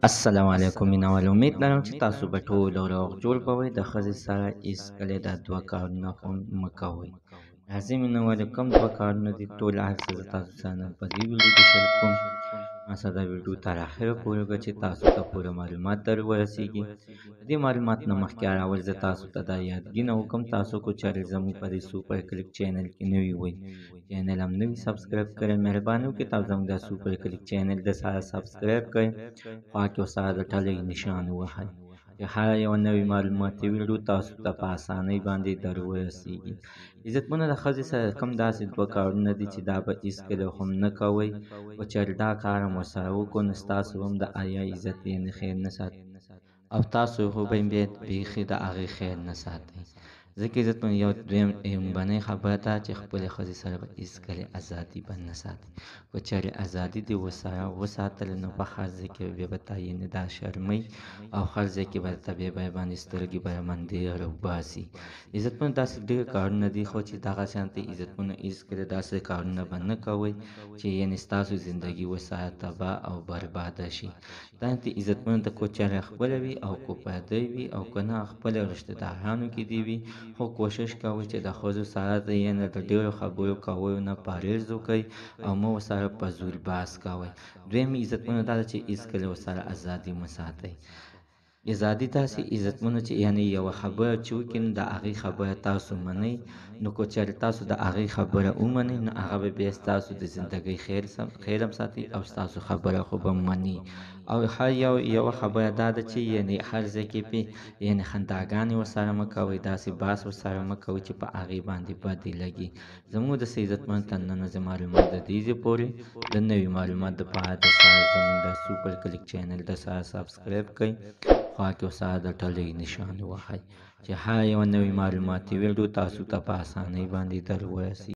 السلام علیکم مینوال امید لرم چې تاسو به ټول روغ جوړ کوئ د ښځې سره هېڅکله دا دوه کارونه هم مه کوئ. راځئ مینوالو کوم دوه کارونه دي ټول هر څه زه تاسو سره نن په دې ویډیو کې شریک کوم. ما سره دا ویډیو تر اخره پورې وکړه چې تاسو ته پوره معلومات در ورسیږي. د دې معلومات نه مخکې هر اول زه تاسو ته دا یادګینه وکړم تاسو کو چیرې زموږ په دې سوپر کلیک چینل کې نوي وئ چینل هم نوي سبسکرایب کړئ مهرباني وکړئ تاسو زموږ دا سوپر کلیک چینل د سره سبسکرایب کړئ خوا کې ورسره د ټلۍ نشان ووهئ چې هر یوه نوې معلوماتي ویډیو تاسو ته په اسانۍ باندې در ورسیږي. عزتمنو د ښځې سره کوم داسې دوه کارونه دي چې دا به هېڅکله هم نه کوئ که چېرې دا کار هم ورسره وکړو نو ستاسو هم د حیا عزت یعنې خیر نه ساتي او تاسو خو به بیخي د هغې خیر نه ساتئ. ځکه عزتمنو یو لومړنۍ خبره دا چې خپلې ښځې سره به هېڅکله ازادي به نه ساتئ. که چېرې ازادي دې ورسره وساتله نو په هر ځای کې بیا به تا یعنې دا شرمئ او هر ځای کې به درته بیا باندې سترګې به باندې راوباسي. عزتمنو داسې ډېر کارونه دي خو چې دغه شانتې عزتمنو هېڅکله داسې کارونه به نه کوئ چې یعنې ستاسو زندګي ورسره تباه او برباده شي. دا عزتمنو د که چېرې خپله وي او که پردی وي او که نه خپله رشته دارانو کې دې وي خو کوشش کوئ چې د ښځو سره یعنې د ډېرو خبرو کولو نه پرهیز وکئ او مه ورسره په زور بحث کوئ. دویم عزتمنو دا ده چې هېڅکله ورسره ازادي مه ساتئ. ازادي داسې عزتمنو چې یعنې یوه خبره چې وکړي نو د هغې خبره تاسو منئ نو که چېرې تاسو د هغې خبره ومنئ نو هغه به بیا ستاسو د زندګۍ خیر هم ساتي او ستاسو خبره خو به مني. او هر یوه خبره دا ده چې یعنې هر ځای کې پې یعنې خنداګانې ورسره مه کوئ داسې بحث ورسره مه کوئ چې په هغې باندې بدې لګي. زموږ د عزتمنو تر ننه زه معلومات د دې ځای پورې د نوي معلومات دپاره د سره زموږ د سوپر کلیک چینل د سره سبسکرایب کړئ خوا کې ورسره د ټلۍ نشان ووهئ چې هر یوه نوې معلوماتي ویډیو تاسو ته په اسانۍ باندې در ورسي.